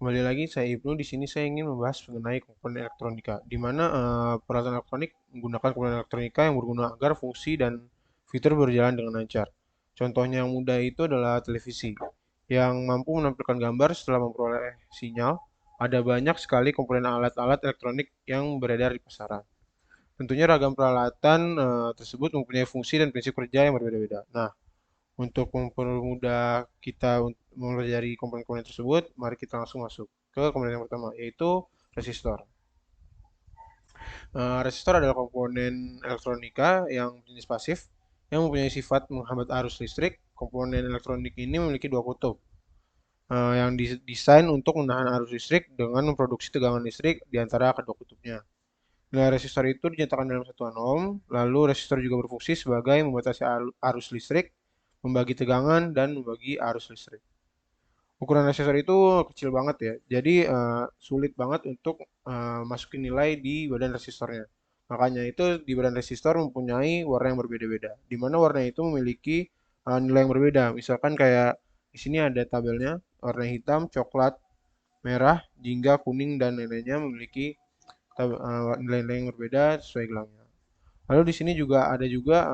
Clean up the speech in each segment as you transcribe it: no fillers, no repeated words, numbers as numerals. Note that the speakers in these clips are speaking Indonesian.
Kembali lagi saya Ibnu. Di sini saya ingin membahas mengenai komponen elektronika, di mana peralatan elektronik menggunakan komponen elektronika yang berguna agar fungsi dan fitur berjalan dengan lancar. Contohnya yang mudah itu adalah televisi, yang mampu menampilkan gambar setelah memperoleh sinyal. Ada banyak sekali komponen alat-alat elektronik yang beredar di pasaran. Tentunya ragam peralatan tersebut mempunyai fungsi dan prinsip kerja yang berbeda-beda. Nah, untuk mempermudah kita mempelajari komponen-komponen tersebut, mari kita langsung masuk ke komponen yang pertama, yaitu resistor. Resistor adalah komponen elektronika yang jenis pasif yang mempunyai sifat menghambat arus listrik. Komponen elektronik ini memiliki dua kutub yang didesain untuk menahan arus listrik dengan memproduksi tegangan listrik di antara kedua kutubnya. Nilai resistor itu dinyatakan dalam satuan ohm, lalu resistor juga berfungsi sebagai membatasi arus listrik, membagi tegangan, dan membagi arus listrik. Ukuran resistor itu kecil banget ya, jadi sulit banget untuk masukin nilai di badan resistornya. Makanya itu di badan resistor mempunyai warna yang berbeda-beda, di mana warna itu memiliki nilai yang berbeda. Misalkan kayak di sini ada tabelnya, warna hitam, coklat, merah, jingga, kuning, dan lain-lainnya memiliki nilai-nilai yang berbeda sesuai gelangnya. Lalu di sini juga ada juga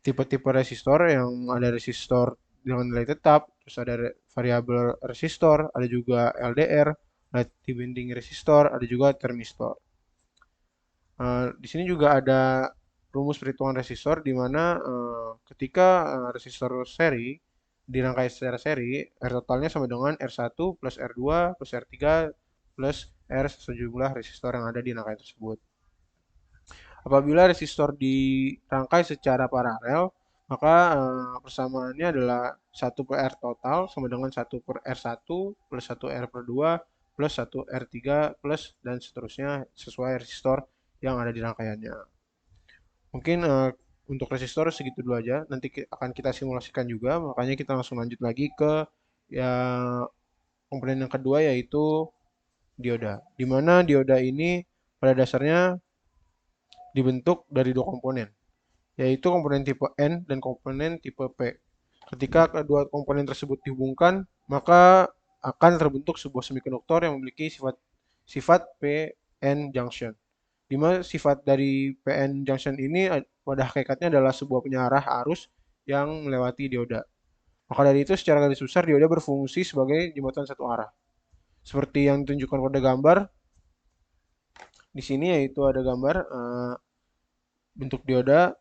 tipe-tipe resistor yang ada resistor dengan nilai tetap, terus ada variabel resistor, ada juga LDR, light binding resistor, ada juga termistor. Di sini juga ada rumus perhitungan resistor di mana ketika resistor seri dirangkai secara seri, R totalnya sama dengan R1 plus R2 plus R3 plus R sejumlah resistor yang ada di rangkaian tersebut. Apabila resistor dirangkai secara paralel, maka persamaannya adalah 1 per R total sama dengan 1 per R1 plus 1 R per 2 plus 1 R3 plus dan seterusnya sesuai resistor yang ada di rangkaiannya. Mungkin untuk resistor segitu dulu aja, nanti akan kita simulasikan juga, makanya kita langsung lanjut lagi ke ya komponen yang kedua yaitu dioda. Di mana dioda ini pada dasarnya dibentuk dari dua komponen, yaitu komponen tipe N dan komponen tipe P. Ketika kedua komponen tersebut dihubungkan, maka akan terbentuk sebuah semikonduktor yang memiliki sifat PN junction. Di mana sifat dari PN junction ini pada hakikatnya adalah sebuah penyarah arus yang melewati dioda. Maka dari itu secara garis besar dioda berfungsi sebagai jembatan satu arah. Seperti yang ditunjukkan pada gambar di sini, yaitu ada gambar bentuk dioda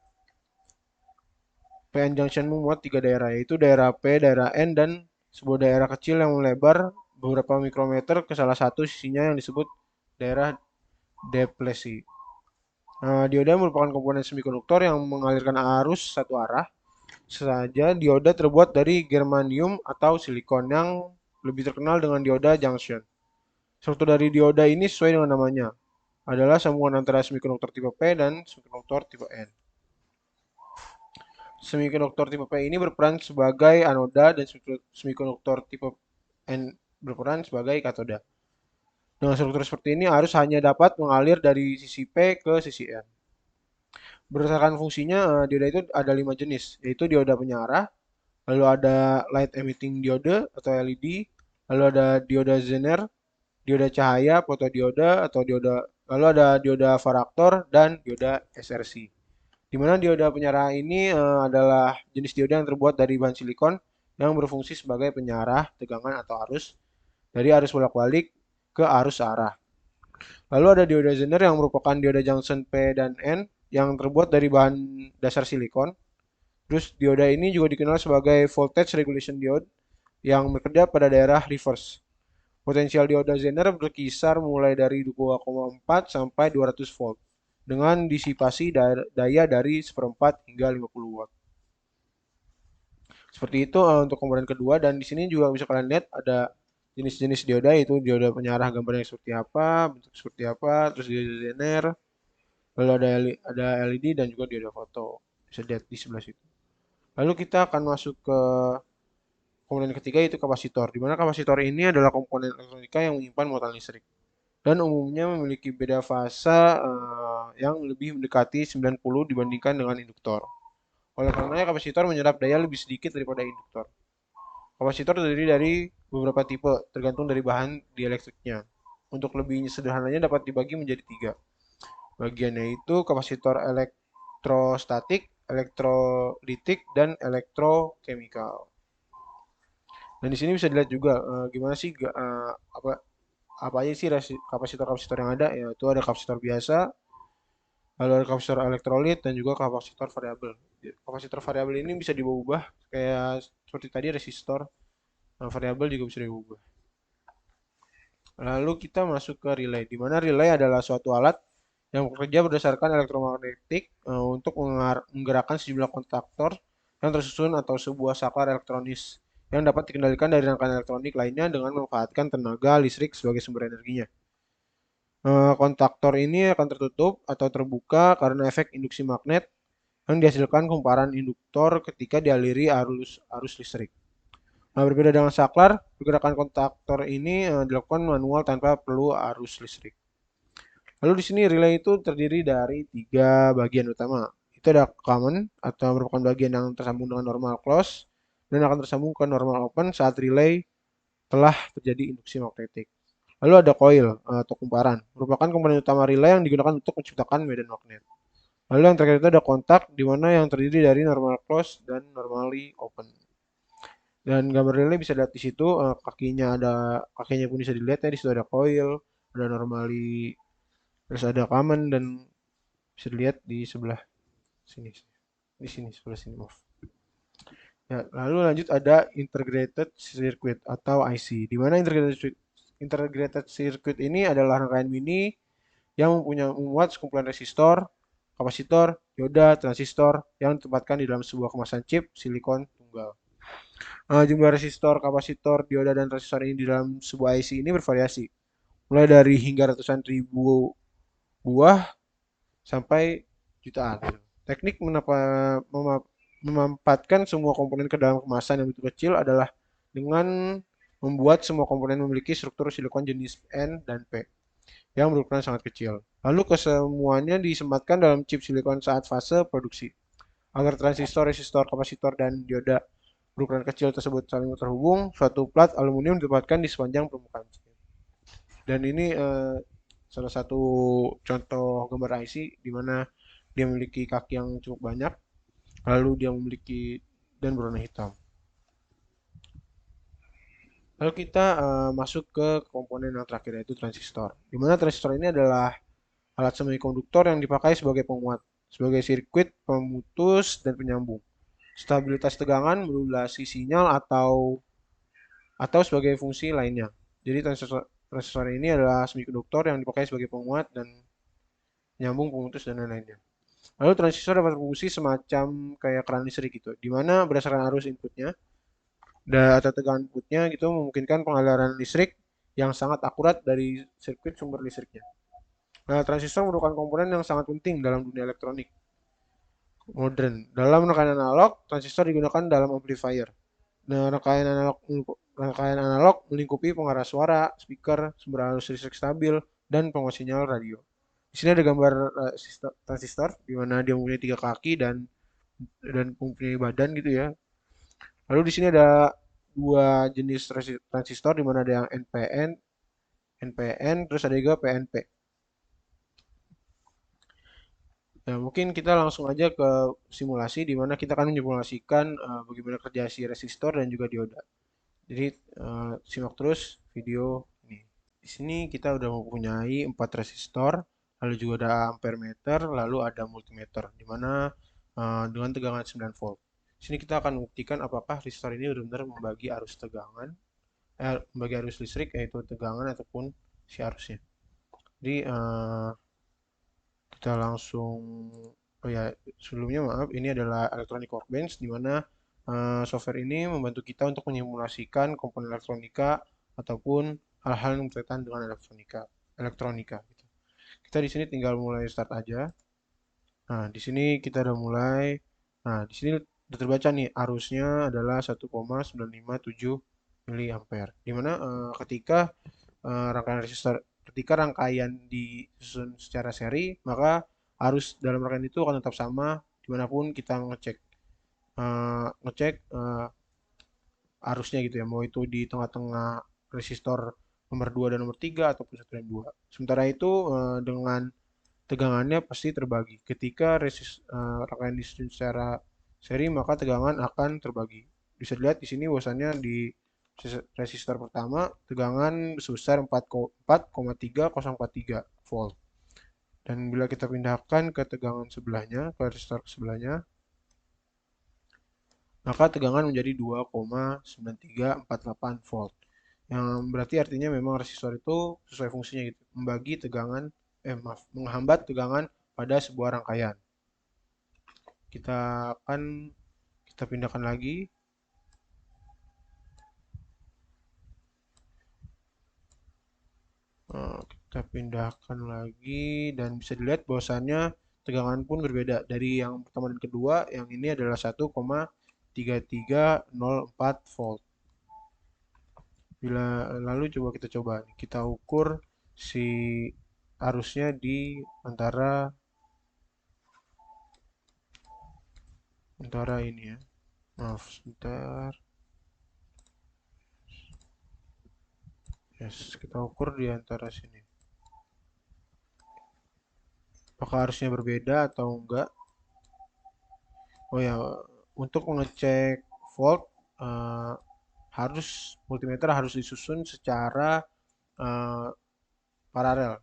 PN Junction memuat tiga daerah, yaitu daerah P, daerah N, dan sebuah daerah kecil yang melebar beberapa mikrometer ke salah satu sisinya yang disebut daerah deplesi. Dioda merupakan komponen semikonduktor yang mengalirkan arus satu arah. Saja dioda terbuat dari germanium atau silikon yang lebih terkenal dengan dioda junction. Struktur dari dioda ini sesuai dengan namanya, adalah sambungan antara semikonduktor tipe P dan semikonduktor tipe N. Semikonduktor tipe P ini berperan sebagai anoda dan semikonduktor tipe N berperan sebagai katoda. Dengan struktur seperti ini, arus hanya dapat mengalir dari sisi P ke sisi N. Berdasarkan fungsinya, dioda itu ada 5 jenis, yaitu dioda penyarah, lalu ada light emitting diode atau LED, lalu ada dioda Zener, dioda cahaya, fotodioda atau dioda, lalu ada dioda varaktor dan dioda SRC. Di mana dioda penyarah ini adalah jenis dioda yang terbuat dari bahan silikon yang berfungsi sebagai penyarah tegangan atau arus dari arus bolak-balik ke arus arah. Lalu ada dioda Zener yang merupakan dioda junction P dan N yang terbuat dari bahan dasar silikon. Terus dioda ini juga dikenal sebagai voltage regulation diode yang bekerja pada daerah reverse. Potensial dioda Zener berkisar mulai dari 2,4 sampai 200 volt dengan disipasi daya dari 1/4 hingga 50 watt. Seperti itu untuk komponen kedua, dan di sini juga bisa kalian lihat ada jenis-jenis dioda, yaitu dioda penyarah gambarnya seperti apa, bentuk seperti apa, terus dioda Zener, lalu ada LED dan juga dioda foto. Bisa lihat di sebelah situ. Lalu kita akan masuk ke komponen ketiga yaitu kapasitor, di mana kapasitor ini adalah komponen elektronika yang menyimpan muatan listrik dan umumnya memiliki beda fase yang lebih mendekati 90 dibandingkan dengan induktor. Oleh karenanya kapasitor menyerap daya lebih sedikit daripada induktor. Kapasitor terdiri dari beberapa tipe, tergantung dari bahan dielektriknya. Untuk lebih sederhananya dapat dibagi menjadi tiga. Bagiannya itu kapasitor elektrostatik, elektrolitik, dan elektrokimikal. Dan di sini bisa dilihat juga gimana sih apa aja sih kapasitor-kapasitor yang ada, yaitu ada kapasitor biasa, lalu ada kapasitor elektrolit dan juga kapasitor variabel. Kapasitor variabel ini bisa diubah kayak seperti tadi resistor, variabel juga bisa diubah. Lalu kita masuk ke relay, di mana relay adalah suatu alat yang bekerja berdasarkan elektromagnetik untuk menggerakkan sejumlah kontaktor yang tersusun atau sebuah saklar elektronis yang dapat dikendalikan dari rangkaian elektronik lainnya dengan memanfaatkan tenaga listrik sebagai sumber energinya. Kontaktor ini akan tertutup atau terbuka karena efek induksi magnet yang dihasilkan kumparan induktor ketika dialiri arus listrik. Nah, berbeda dengan saklar, pergerakan kontaktor ini dilakukan manual tanpa perlu arus listrik. Lalu di sini relay itu terdiri dari tiga bagian utama. Itu ada common atau merupakan bagian yang tersambung dengan normal close dan akan tersambung ke normal open saat relay telah terjadi induksi magnetik. Lalu ada coil atau kumparan, merupakan komponen utama relay yang digunakan untuk menciptakan medan magnet. Lalu yang terakhir itu ada kontak, di mana yang terdiri dari normal close dan normally open. Dan gambar relay bisa dilihat di situ, kakinya pun bisa dilihat ya, di situ ada coil, ada normally, terus ada common dan bisa dilihat di sebelah sini. Di sini sebelah sini, maaf. Ya, lalu lanjut ada integrated circuit atau IC. Di mana integrated circuit ini adalah rangkaian mini yang memuat sekumpulan resistor, kapasitor, dioda, transistor yang ditempatkan di dalam sebuah kemasan chip silikon tunggal. Jumlah resistor, kapasitor, dioda, dan transistor ini di dalam sebuah IC ini bervariasi, mulai dari hingga ratusan ribu buah sampai jutaan. Teknik memampatkan semua komponen ke dalam kemasan yang begitu kecil adalah dengan membuat semua komponen memiliki struktur silikon jenis N dan P yang berukuran sangat kecil. Lalu kesemuanya disematkan dalam chip silikon saat fase produksi. Agar transistor, resistor, kapasitor, dan dioda berukuran kecil tersebut saling terhubung, suatu plat aluminium ditempatkan di sepanjang permukaan chip. Dan ini salah satu contoh gambar IC di mana dia memiliki kaki yang cukup banyak, lalu dia memiliki dan berwarna hitam. Lalu kita masuk ke komponen yang terakhir yaitu transistor. Di mana transistor ini adalah alat semikonduktor yang dipakai sebagai penguat, sebagai sirkuit pemutus dan penyambung. Stabilitas tegangan, modulasi sinyal atau sebagai fungsi lainnya. Jadi transistor ini adalah semikonduktor yang dipakai sebagai penguat dan penyambung, pemutus dan lain-lainnya. Lalu transistor dapat berfungsi semacam kayak keran listrik gitu, di mana berdasarkan arus inputnya atau tegangan inputnya gitu memungkinkan pengaliran listrik yang sangat akurat dari sirkuit sumber listriknya. Nah, transistor merupakan komponen yang sangat penting dalam dunia elektronik modern. Dalam rangkaian analog, transistor digunakan dalam amplifier. Nah, rangkaian analog melingkupi pengarah suara, speaker, sumber arus listrik stabil, dan penguat sinyal radio. Di sini ada gambar transistor di mana dia mempunyai tiga kaki dan mempunyai badan gitu ya. Lalu di sini ada dua jenis transistor di mana ada yang NPN, terus ada juga PNP. Nah, mungkin kita langsung aja ke simulasi di mana kita akan menyimulasikan bagaimana kerja si resistor dan juga dioda. Jadi simak terus video ini. Di sini kita udah mempunyai 4 resistor, lalu juga ada ampere meter, lalu ada multimeter di mana dengan tegangan 9 volt. Di sini kita akan membuktikan apakah resistor ini benar-benar membagi arus membagi arus listrik yaitu tegangan ataupun si arusnya. Jadi kita langsung sebelumnya maaf, ini adalah electronic workbench di mana software ini membantu kita untuk menyimulasikan komponen elektronika ataupun hal-hal yang berkaitan dengan elektronika gitu. Kita di sini tinggal mulai start aja. Nah, di sini kita udah mulai. Nah, di sini udah terbaca nih arusnya adalah 1,957 miliampere. Dimana ketika rangkaian disusun secara seri, maka arus dalam rangkaian itu akan tetap sama dimanapun kita ngecek arusnya gitu ya, mau itu di tengah-tengah resistor nomor 2 dan nomor 3 ataupun 1 dan 2. Sementara itu dengan tegangannya pasti terbagi. Ketika rangkaian disusun secara seri, maka tegangan akan terbagi. Bisa dilihat di sini bahwasannya di resistor pertama tegangan sebesar 4,3043 volt. Dan bila kita pindahkan ke tegangan sebelahnya, ke resistor sebelahnya, maka tegangan menjadi 2,9348 volt. Yang berarti artinya memang resistor itu sesuai fungsinya gitu, membagi tegangan, menghambat tegangan pada sebuah rangkaian. Kita pindahkan lagi. Kita pindahkan lagi dan bisa dilihat bahwasannya tegangan pun berbeda dari yang pertama dan kedua. Yang ini adalah 1,3304 volt. Lalu coba kita ukur si arusnya di antara ini ya. Maaf, sebentar. Yes, kita ukur di antara sini. Apakah arusnya berbeda atau enggak? Oh ya, untuk mengecek volt eh, multimeter harus disusun secara eh, paralel.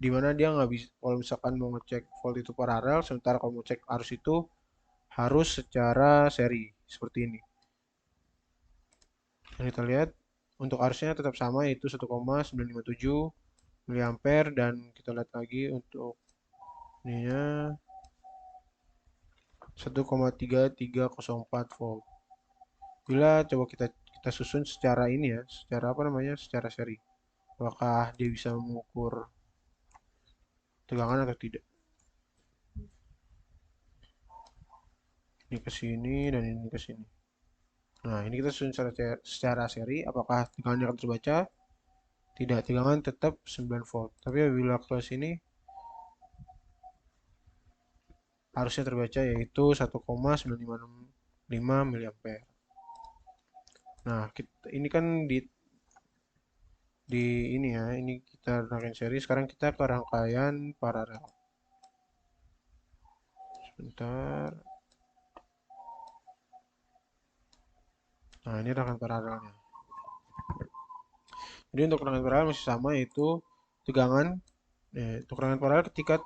Di mana dia nggak bisa, kalau misalkan mau ngecek volt itu paralel, sementara kalau mau cek arus itu harus secara seri seperti ini. Dan kita lihat untuk arusnya tetap sama, yaitu 1,957 mA, dan kita lihat lagi untuk ininya 1,3304 volt. Bila coba kita susun secara ini ya, secara apa namanya, secara seri, apakah dia bisa mengukur tegangan atau tidak. Ini ke sini dan ini ke sini. Nah, ini kita susun secara seri, apakah tegangannya akan terbaca? Tidak, tegangan tetap 9 volt. Tapi apabila ke sini, harusnya terbaca yaitu 1,955 mA. Nah, ini kan di ini ya, ini kita rangkaian seri. Sekarang kita ke rangkaian paralel. Sebentar. Nah, ini rangkaian paralelnya. Jadi untuk rangkaian paralel masih sama, yaitu tegangan. Untuk rangkaian paralel, ketika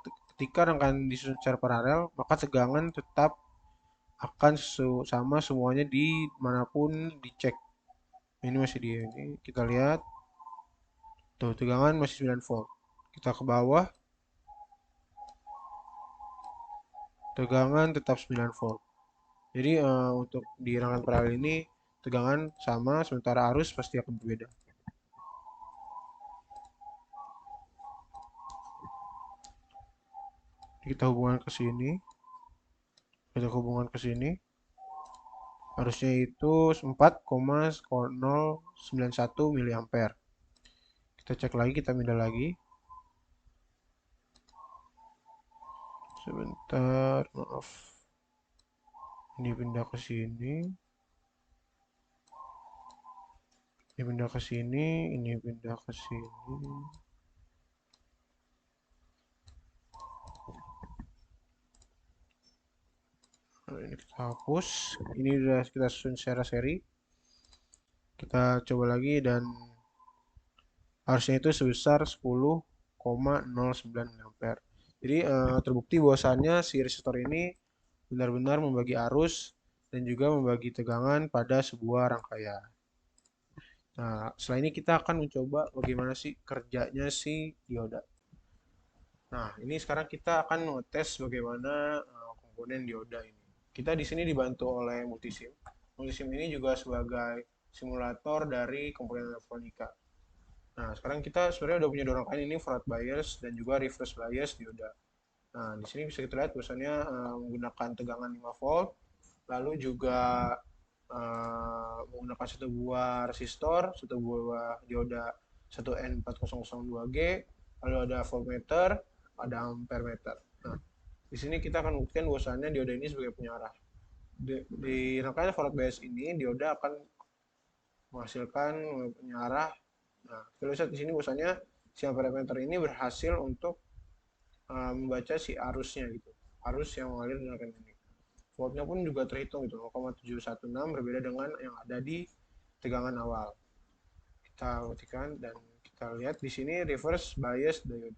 rangkaian disusun secara paralel, maka tegangan tetap akan sama semuanya di manapun dicek. Ini masih di ini, kita lihat tuh tegangan masih 9 volt. Kita ke bawah, tegangan tetap 9 volt. Jadi untuk di rangkaian paralel ini tegangan sama, sementara arus pasti akan berbeda. Kita hubungan ke sini, kita hubungan ke sini. Harusnya itu 4,091 mA. Kita cek lagi, kita pindah lagi. Sebentar, maaf. Ini pindah ke sini. Ini pindah ke sini, ini pindah ke sini. Nah, ini kita hapus. Ini sudah kita susun secara seri. Kita coba lagi dan harusnya itu sebesar 10,09 ampere. Jadi terbukti bahwasannya si resistor ini benar-benar membagi arus dan juga membagi tegangan pada sebuah rangkaian. Nah, setelah ini kita akan mencoba bagaimana sih kerjanya si dioda. Nah, ini sekarang kita akan mengetes bagaimana komponen dioda ini. Kita di sini dibantu oleh multisim. Multisim ini juga sebagai simulator dari komponen elektronika. Nah, sekarang kita sebenarnya udah punya dua rangkaian ini, forward bias dan juga reverse bias dioda. Nah, di sini bisa kita lihat bahwasannya menggunakan tegangan 5 volt, lalu juga menggunakan satu buah resistor, satu buah dioda 1N4002G, lalu ada voltmeter, ada ampere meter. Nah, di sini kita akan buktikan bahwasannya dioda ini sebagai penyiar. Di rangkaian forward bias ini, dioda akan menghasilkan penyarah. Nah, kita lihat di sini bahwasanya si ampermeter ini berhasil untuk membaca si arusnya gitu, arus yang mengalir di rangkaian ini. Voltnya pun juga terhitung gitu, 0,716 berbeda dengan yang ada di tegangan awal. Kita ketikkan dan kita lihat di sini reverse bias diode.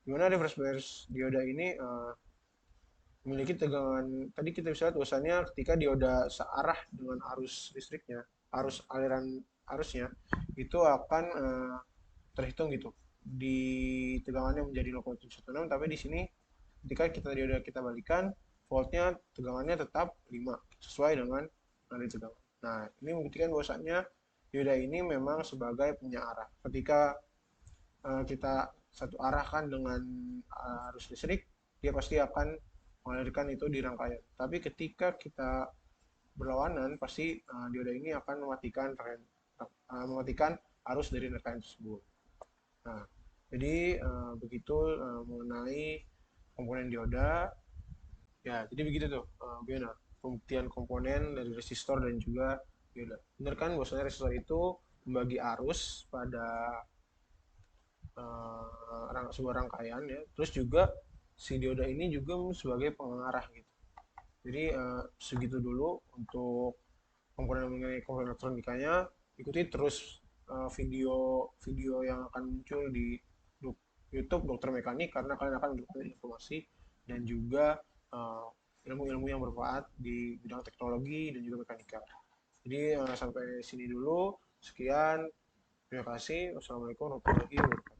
Gimana reverse bias dioda ini memiliki tegangan, tadi kita bisa lihat bahwasannya ketika dioda searah dengan arus listriknya, arus aliran arusnya itu akan terhitung gitu di tegangannya menjadi 0,716, tapi di sini ketika kita dioda kita balikan voltnya tegangannya tetap 5 sesuai dengan yang ditegangan. Nah, ini membuktikan bahwasannya dioda ini memang sebagai punya arah. Ketika kita satu arahkan dengan arus listrik, dia pasti akan mengalirkan itu di rangkaian. Tapi ketika kita berlawanan, pasti dioda ini akan mematikan arus dari rangkaian tersebut. Nah, jadi begitu mengenai komponen dioda. Ya, jadi begitu tuh, Biona. Pembuktian komponen dari resistor dan juga dioda. Benar kan bahwasanya resistor itu membagi arus pada sebuah rangkaian ya. Terus juga si dioda ini juga sebagai pengarah gitu. Jadi segitu dulu untuk komponen mengenai komponen elektronikanya. Ikuti terus video-video yang akan muncul di YouTube Dokter Mekanik karena kalian akan mendapatkan informasi dan juga ilmu-ilmu yang bermanfaat di bidang teknologi dan juga mekanika. Jadi sampai sini dulu. Sekian. Terima kasih. Wassalamualaikum warahmatullahi wabarakatuh.